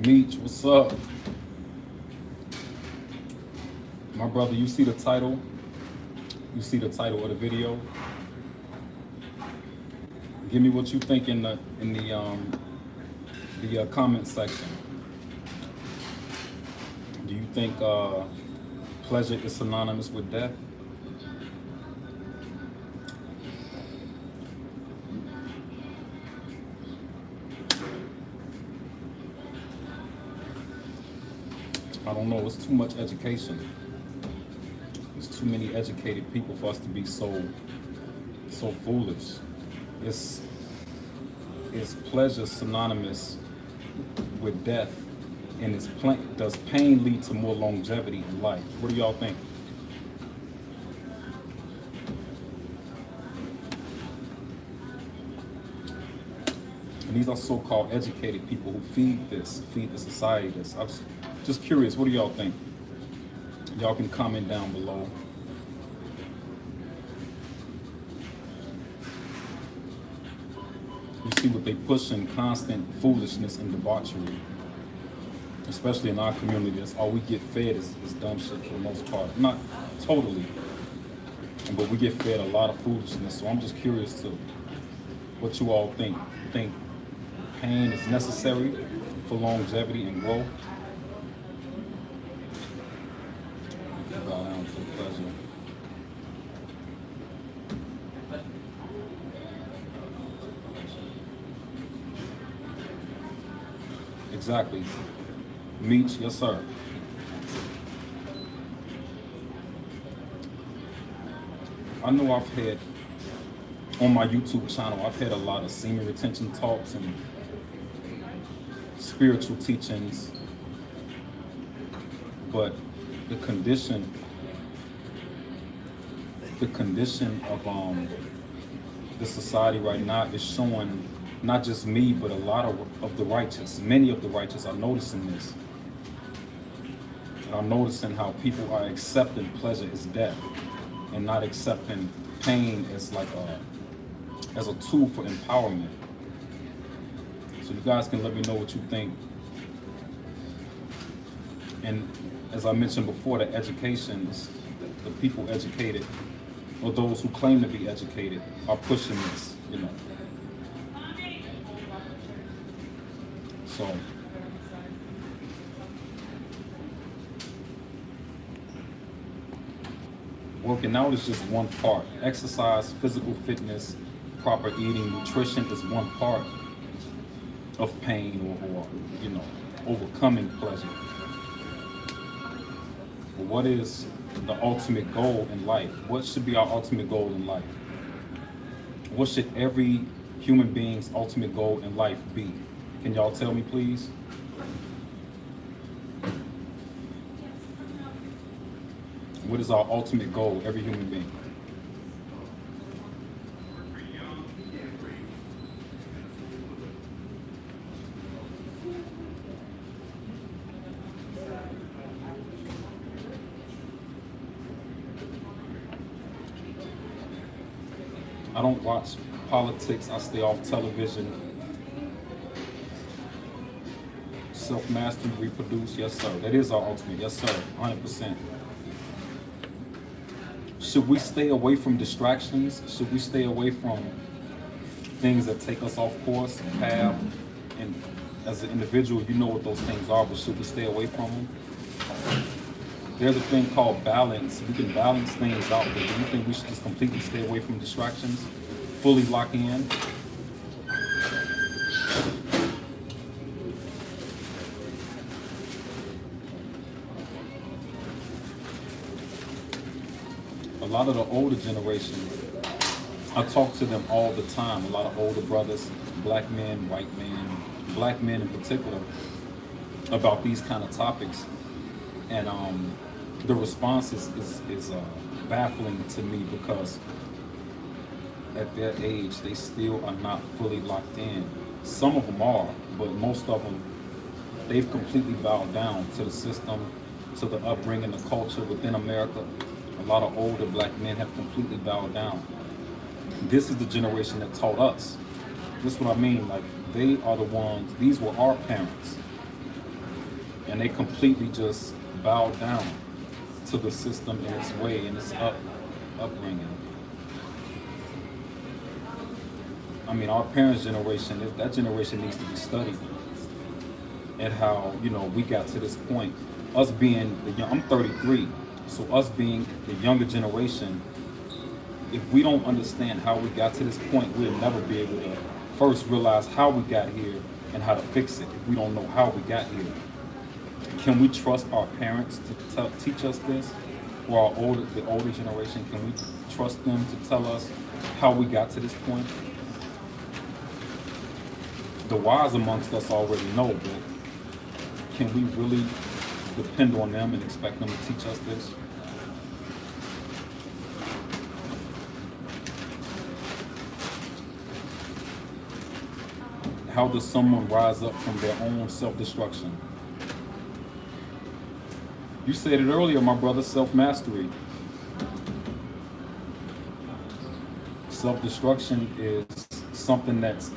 Meech, what's up? My brother, you see the title? You see the title of the video? Give me what you think in the comment section. Do you think pleasure is synonymous with death? I don't know. It's too much education. There's too many educated people for us to be so foolish. Is pleasure synonymous with death? And does pain lead to more longevity in life? What do y'all think? And these are so-called educated people who feed the society this. I'm just curious, what do y'all think? Y'all can comment down below. You see what they pushing, constant foolishness and debauchery. Especially in our community, that's all we get fed is dumb shit for the most part. Not totally, but we get fed a lot of foolishness. So I'm just curious to what you all think. You think pain is necessary for longevity and growth? Bow down to the pleasure. Exactly. Meech, yes sir. I know I've had, on my YouTube channel, I've had a lot of semen retention talks and spiritual teachings, but the condition of the society right now is showing not just me, but a lot of the righteous, many of the righteous are noticing this. And I'm noticing how people are accepting pleasure as death and not accepting pain as like as a tool for empowerment. So you guys can let me know what you think. And as I mentioned before, the educations, the people educated, or those who claim to be educated, are pushing this, you know. So working out is just one part. Exercise, physical fitness, proper eating, nutrition is one part of pain or you know, overcoming pleasure. But what is the ultimate goal in life? What should be our ultimate goal in life? What should every human being's ultimate goal in life be? Can y'all tell me, please? What is our ultimate goal, every human being? I don't watch politics. I stay off television. Self-mastery, reproduce, yes sir. That is our ultimate, yes sir, 100%. Should we stay away from distractions? Should we stay away from things that take us off course, path? And as an individual, you know what those things are, but should we stay away from them? There's a thing called balance. We can balance things out, but do you think we should just completely stay away from distractions? Fully lock in? A lot of the older generation, I talk to them all the time, a lot of older brothers, black men, white men, black men in particular, about these kind of topics. And the response is baffling to me, because at their age, they still are not fully locked in. Some of them are, but most of them, they've completely bowed down to the system, to the upbringing, the culture within America. A lot of older black men have completely bowed down. This is the generation that taught us. This is what I mean, like, they are the ones, these were our parents. and they completely just bow down to the system in its way, in its upbringing. I mean, our parents' generation, that generation needs to be studied, and how, you know, we got to this point. Us being the young, I'm 33, so us being the younger generation, if we don't understand how we got to this point, we'll never be able to first realize how we got here and how to fix it. If we don't know how we got here, can we trust our parents to teach us this, or the older generation? Can we trust them to tell us how we got to this point? The wise amongst us already know, but can we really depend on them and expect them to teach us this? How does someone rise up from their own self-destruction? You said it earlier, my brother, self-mastery. Self-destruction is something that's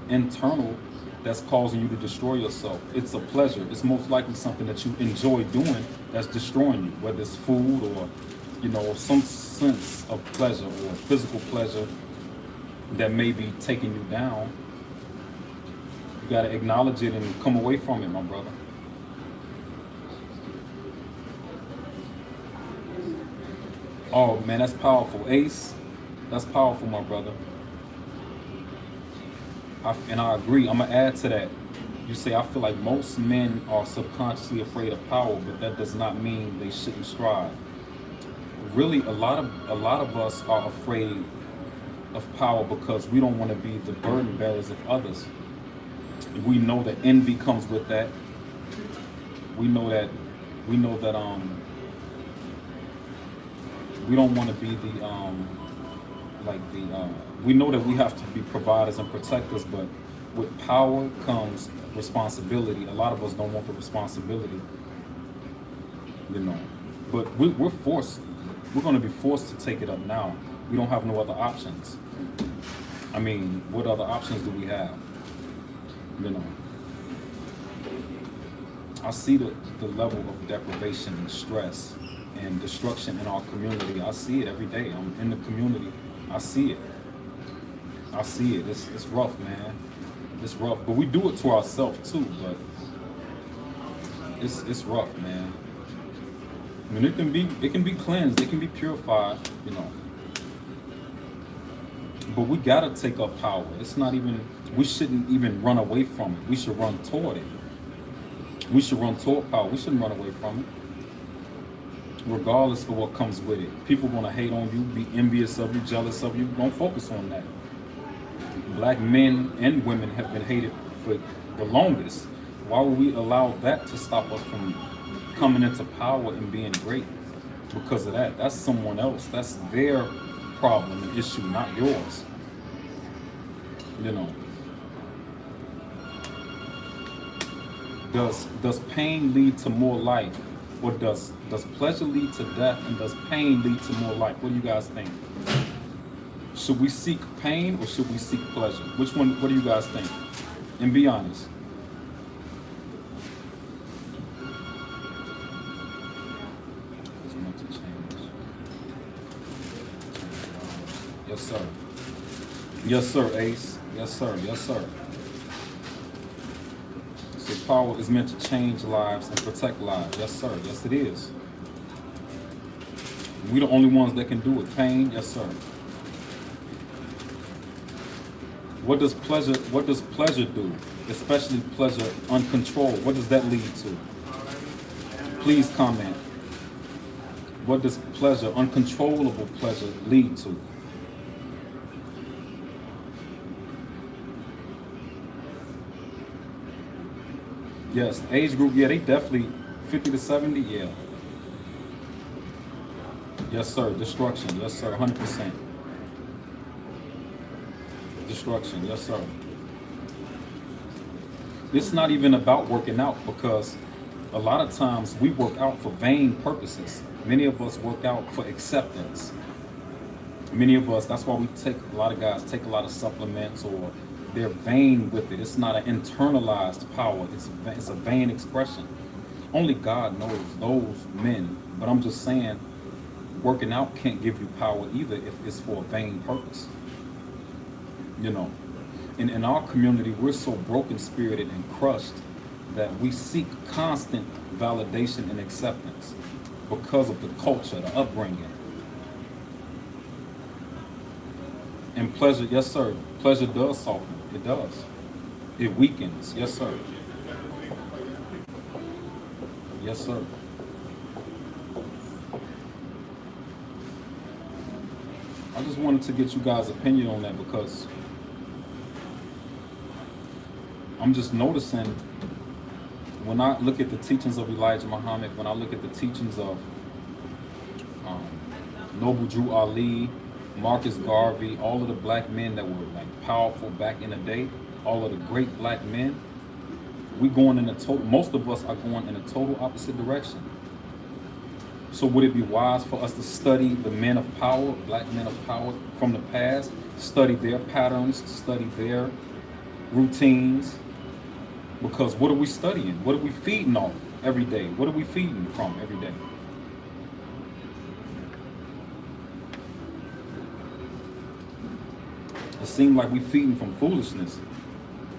internal, that's causing you to destroy yourself. It's a pleasure. It's most likely something that you enjoy doing that's destroying you, whether it's food or, you know, some sense of pleasure or physical pleasure that may be taking you down. You got to acknowledge it and come away from it, my brother. Oh man, that's powerful, Ace. That's powerful, my brother. And I agree. I'm gonna add to that. You say, I feel like most men are subconsciously afraid of power, but that does not mean they shouldn't strive. Really, a lot of us are afraid of power because we don't want to be the burden bearers of others. We know that envy comes with that. We know that we don't want to be we know that we have to be providers and protectors, but with power comes responsibility. A lot of us don't want the responsibility, you know. But we're going to be forced to take it up now. We don't have no other options. I mean, what other options do we have? You know. I see the level of deprivation and stress and destruction in our community. I see it every day. I'm in the community. I see it. It's rough, man. It's rough. But we do it to ourselves too, but it's rough, man. I mean, it can be cleansed, it can be purified, you know. But we gotta take up power. We shouldn't even run away from it. We should run toward it. We should run toward power. We shouldn't run away from it, regardless of what comes with it. People want to hate on you, be envious of you, jealous of you. Don't focus on that. Black men and women have been hated for the longest. Why would we allow that to stop us from coming into power and being great? Because of that. That's someone else. That's their problem and issue, not yours. You know. Does pain lead to more life? Or does pleasure lead to death, and does pain lead to more life? What do you guys think? Should we seek pain or should we seek pleasure? Which one, what do you guys think? And be honest. Yes, sir. Yes, sir, Ace. Yes, sir. Yes, sir. So power is meant to change lives and protect lives. Yes, sir. Yes, it is. We're the only ones that can do it. Pain, yes, sir. What does pleasure do? Especially pleasure uncontrolled. What does that lead to? Please comment. What does pleasure, uncontrollable pleasure, lead to? Yes, age group, yeah, they definitely 50 to 70, yeah. Yes, sir. Destruction, yes, sir. 100%. Destruction, yes, sir. It's not even about working out, because a lot of times we work out for vain purposes. Many of us work out for acceptance. Many of us, that's why a lot of guys take a lot of supplements, or they're vain with it. It's not an internalized power. It's a vain expression. Only God knows those men. But I'm just saying, working out can't give you power either if it's for a vain purpose. You know, in our community, we're so broken spirited and crushed that we seek constant validation and acceptance because of the culture, the upbringing. And pleasure, yes, sir. Pleasure does soften. It does. It weakens. Yes, sir. Yes, sir. I just wanted to get you guys' opinion on that because I'm just noticing when I look at the teachings of Elijah Muhammad, when I look at the teachings of Noble Drew Ali, Marcus Garvey, all of the black men that were like powerful back in the day, all of the great black men, we going in a total, most of us are going in a total opposite direction. So would it be wise for us to study the men of power, black men of power from the past, study their patterns, study their routines? Because what are we studying? What are we feeding off every day? What are we feeding from every day? It seems like we're feeding from foolishness.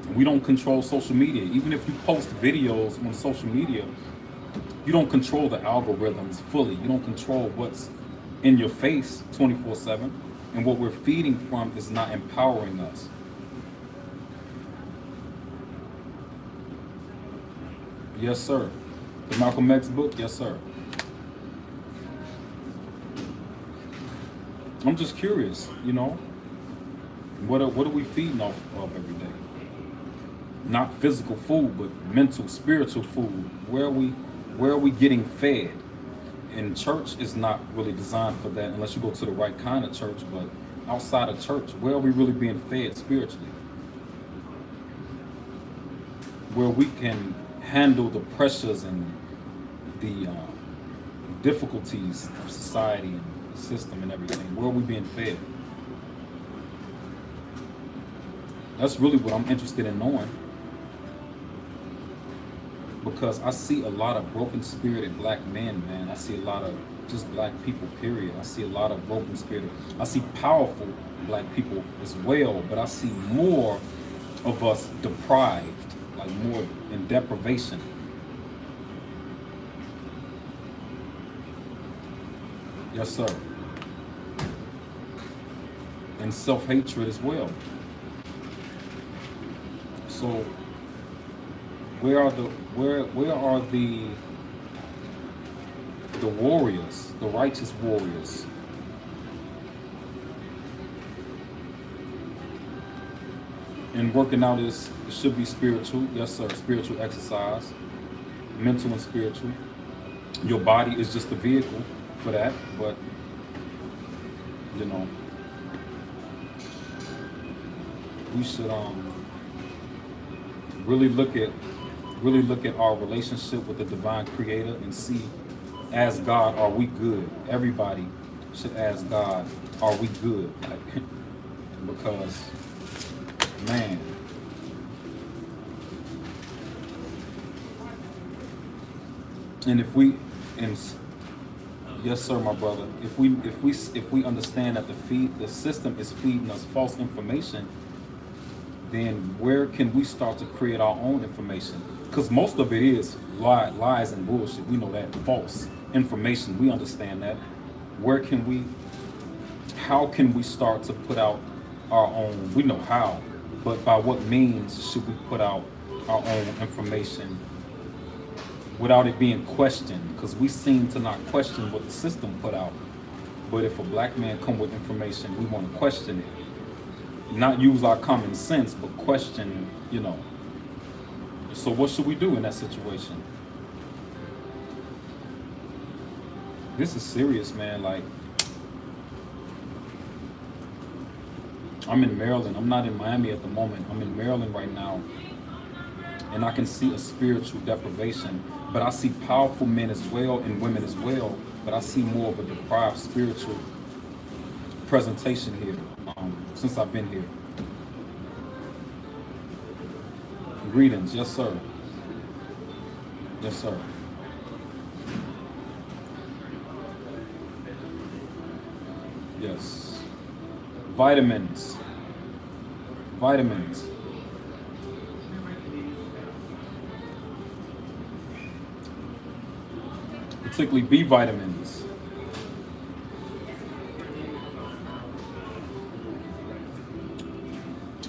And we don't control social media. Even if you post videos on social media, you don't control the algorithms fully. You don't control what's in your face 24/7. And what we're feeding from is not empowering us. Yes, sir. The Malcolm X book? Yes, sir. I'm just curious, you know, what are we feeding off of every day? Not physical food, but mental, spiritual food. Where are we getting fed? And church is not really designed for that unless you go to the right kind of church, but outside of church, where are we really being fed spiritually? Where we can handle the pressures and the difficulties of society and the system and everything. Where are we being fed? That's really what I'm interested in knowing. Because I see a lot of broken spirited black men, man. I see a lot of just black people, period. I see a lot of broken spirited. I see powerful black people as well, but I see more of us deprived, like more in deprivation. Yes, sir. And self-hatred as well. So where are the warriors, the righteous warriors? And working out it should be spiritual. Yes, sir. Spiritual exercise, mental and spiritual. Your body is just a vehicle for that, but you know, we should really look at our relationship with the divine creator and see, as God, are we good? Everybody should ask God, are we good? Like, because, man, and yes, sir, my brother, if we understand that the system is feeding us false information, then where can we start to create our own information? Because most of it is lies and bullshit. We know that. False information. We understand that. How can we start to put out our own? We know how, but by what means should we put out our own information without it being questioned? Because we seem to not question what the system put out. But if a black man come with information, we want to question it. Not use our common sense, but question, you know. So what should we do in that situation? This is serious, man. Like, I'm in Maryland. I'm not in Miami at the moment. I'm in Maryland right now. And I can see a spiritual deprivation. But I see powerful men as well and women as well. But I see more of a deprived spiritual presentation here since I've been here. Greetings. Yes, sir. Yes, sir. Yes. Vitamins. Vitamins. Particularly B vitamins.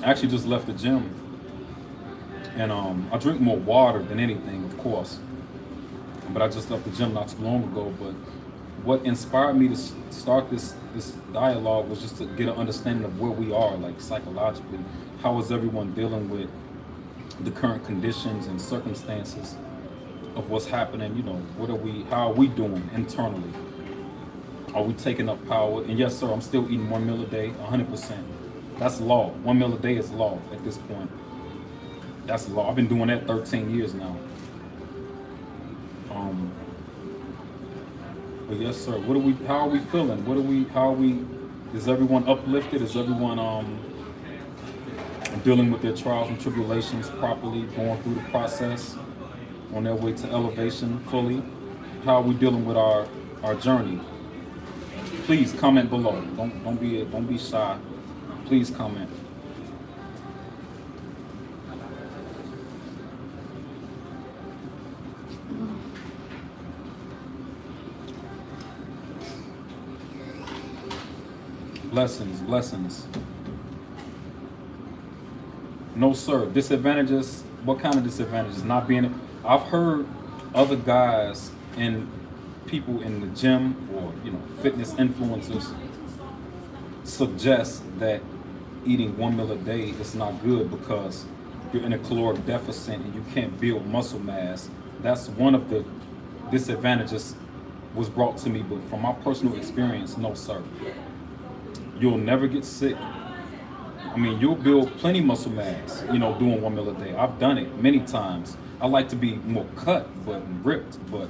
I actually just left the gym, and I drink more water than anything, of course. But I just left the gym not too long ago. But what inspired me to start this dialogue was just to get an understanding of where we are, like psychologically. How is everyone dealing with the current conditions and circumstances of what's happening? You know, how are we doing internally? Are we taking up power? And yes, sir, I'm still eating 1 meal a day, 100%. That's law. 1 meal a day is law at this point. That's law. I've been doing that 13 years now. But yes, sir. How are we feeling? Is everyone uplifted? Is everyone dealing with their trials and tribulations properly, going through the process on their way to elevation fully? How are we dealing with our journey? Please comment below. Don't be shy. Please comment. Blessings, blessings. No, sir. Disadvantages? What kind of disadvantages? Not being. I've heard other guys and people in the gym or fitness influencers suggest that eating 1 meal a day is not good because you're in a caloric deficit and you can't build muscle mass. That's one of the disadvantages was brought to me, but from my personal experience, no, sir. You'll never get sick. I mean, you'll build plenty muscle mass, doing 1 meal a day. I've done it many times. I like to be more cut, but ripped, but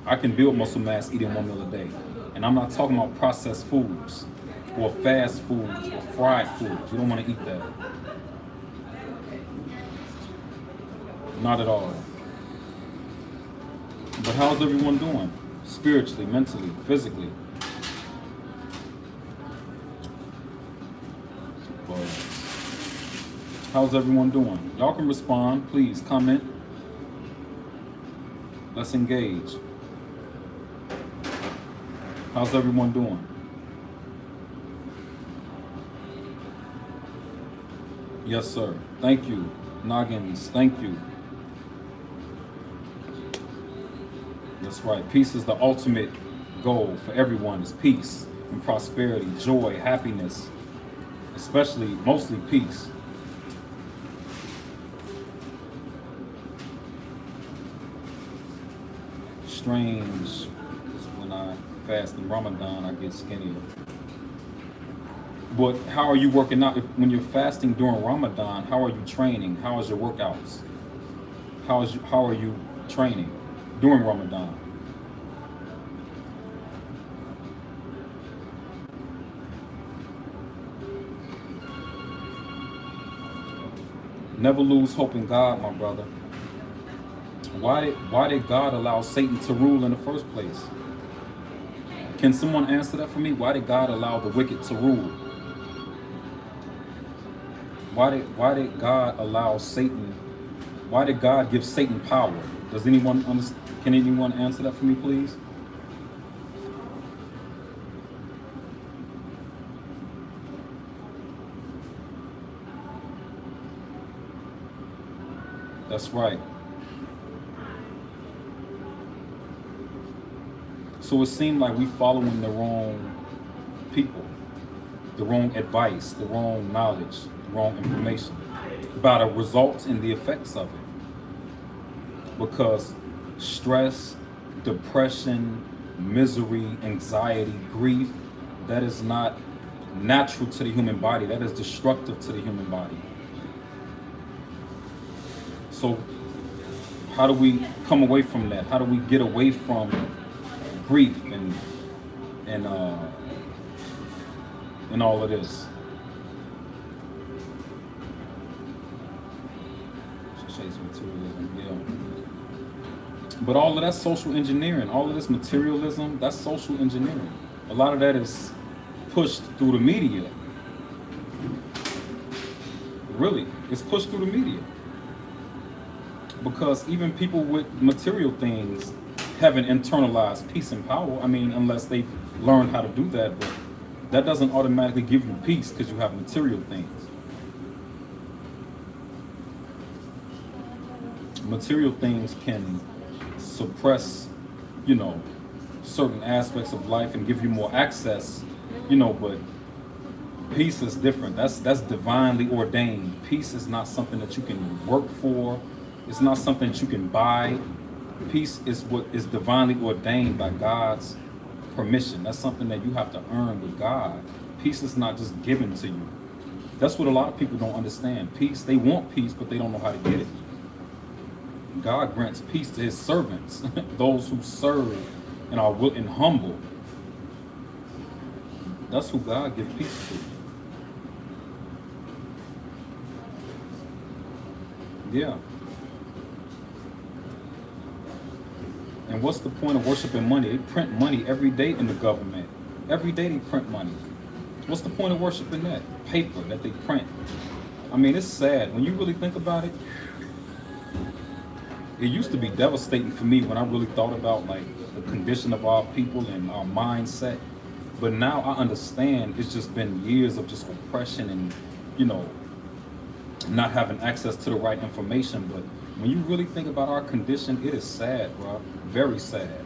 I can build muscle mass eating 1 meal a day. And I'm not talking about processed foods or fast foods or fried foods. You don't want to eat that. Not at all. But how's everyone doing? Spiritually, mentally, physically? How's everyone doing? Y'all can respond. Please comment. Let's engage. How's everyone doing? Yes, sir. Thank you. Noggins, thank you. That's right. Peace is the ultimate goal for everyone. Is peace and prosperity, joy, happiness, mostly peace. Strange, because when I fast in Ramadan, I get skinnier. But how are you working out? When you're fasting during Ramadan, how are you training? How is your workouts? How are you training during Ramadan? Never lose hope in God, my brother. Why did God allow Satan to rule in the first place? Can someone answer that for me? Why did God allow the wicked to rule? Why did God allow Satan? Why did God give Satan power? Does anyone understand? Can anyone answer that for me, please? That's right. So it seemed like we following the wrong people, the wrong advice, the wrong knowledge, the wrong information about the results and the effects of it. Because stress, depression, misery, anxiety, grief, that is not natural to the human body. That is destructive to the human body. So how do we come away from that? How do we get away from grief and all of this? Chase materialism, yeah. But all of that's social engineering. All of this materialism, that's social engineering. A lot of that is pushed through the media. Really, it's pushed through the media. Because even people with material things haven't internalized peace and power. I mean, unless they've learned how to do that, but that doesn't automatically give you peace because you have material things. Material things can suppress, certain aspects of life and give you more access, but peace is different. That's divinely ordained. Peace is not something that you can work for. It's not something that you can buy. Peace is what is divinely ordained by God's permission. That's something that you have to earn with God. Peace is not just given to you. That's what a lot of people don't understand. Peace, they want peace, but they don't know how to get it. God grants peace to his servants, those who serve and are and humble. That's who God gives peace to. Yeah. And what's the point of worshiping money? They print money every day in the government. Every day they print money. What's the point of worshiping that? Paper that they print. I mean, it's sad. When you really think about it, it used to be devastating for me when I really thought about like the condition of our people and our mindset. But now I understand it's just been years of just oppression and, not having access to the right information. But when you really think about our condition, it is sad, bro. Very sad.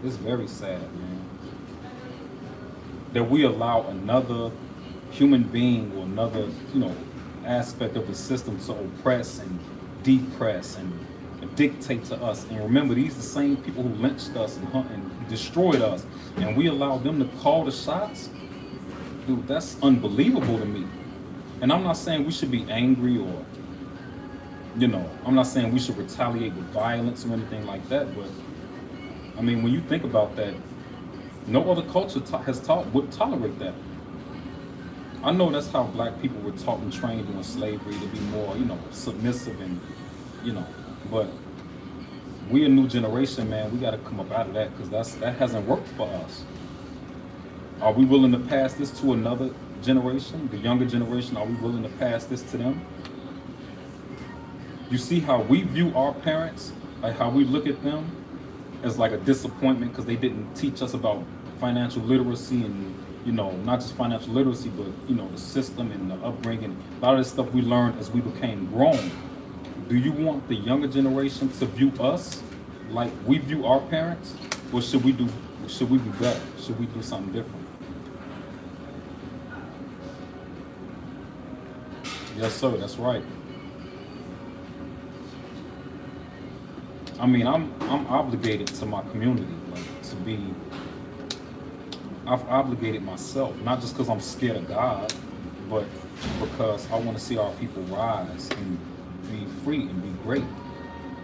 It's very sad, man. That we allow another human being or another, aspect of the system to oppress and depress and dictate to us. And remember, these are the same people who lynched us and destroyed us. And we allow them to call the shots? Dude, that's unbelievable to me. And I'm not saying we should be angry or, I'm not saying we should retaliate with violence or anything like that. But, I mean, when you think about that, no other culture would tolerate that. I know that's how black people were taught and trained during slavery, to be more, submissive and, but we a new generation, man. We got to come up out of that because that hasn't worked for us. Are we willing to pass this to another generation, the younger generation? Are we willing to pass this to them? You see how we view our parents, like how we look at them as like a disappointment because they didn't teach us about financial literacy and, not just financial literacy, but, the system and the upbringing. A lot of this stuff we learned as we became grown. Do you want the younger generation to view us like we view our parents? Or should we be better? Should we do something different? Yes, sir, that's right. I mean, I'm obligated to my community, I've obligated myself, not just because I'm scared of God, but because I want to see our people rise and be free and be great.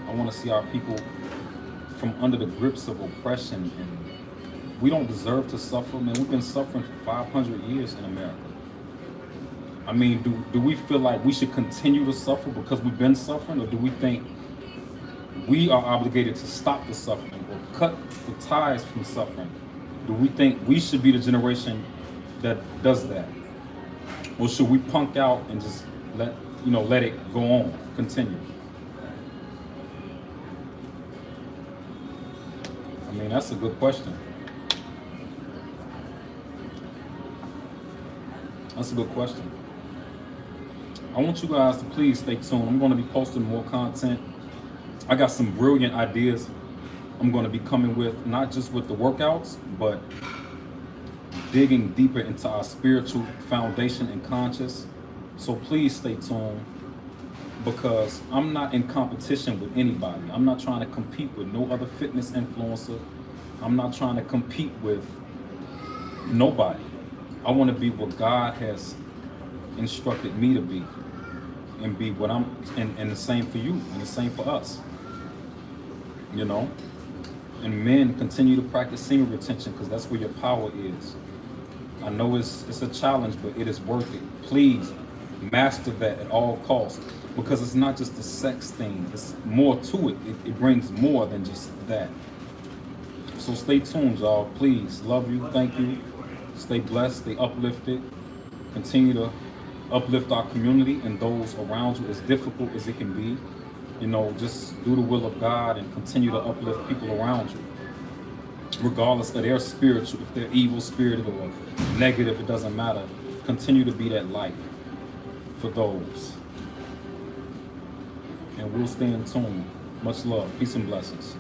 I want to see our people from under the grips of oppression, and we don't deserve to suffer, man. We've been suffering for 500 years in America. I mean, do we feel like we should continue to suffer because we've been suffering, or do we think we are obligated to stop the suffering or cut the ties from suffering? Do we think we should be the generation that does that? Or should we punk out and just let it go on, continue? I mean, that's a good question. That's a good question. I want you guys to please stay tuned. I'm going to be posting more content. I got some brilliant ideas I'm going to be coming with, not just with the workouts, but digging deeper into our spiritual foundation and conscious. So please stay tuned, because I'm not in competition with anybody. I'm not trying to compete with no other fitness influencer. I'm not trying to compete with nobody. I want to be what God has instructed me to be, and be what I'm, and the same for you, and the same for us. And men, continue to practice semen retention, because that's where your power is. I know it's a challenge, but it is worth it. Please master that at all costs, because it's not just a sex thing. It's more to it. It brings more than just that. So stay tuned, y'all. Please, love you. Thank you. Stay blessed, stay uplifted. Continue to uplift our community and those around you, as difficult as it can be. You know, just do the will of God and continue to uplift people around you, regardless of their spiritual, if they're evil spirited or negative, it doesn't matter. Continue to be that light for those. And we'll stay in tune. Much love. Peace and blessings.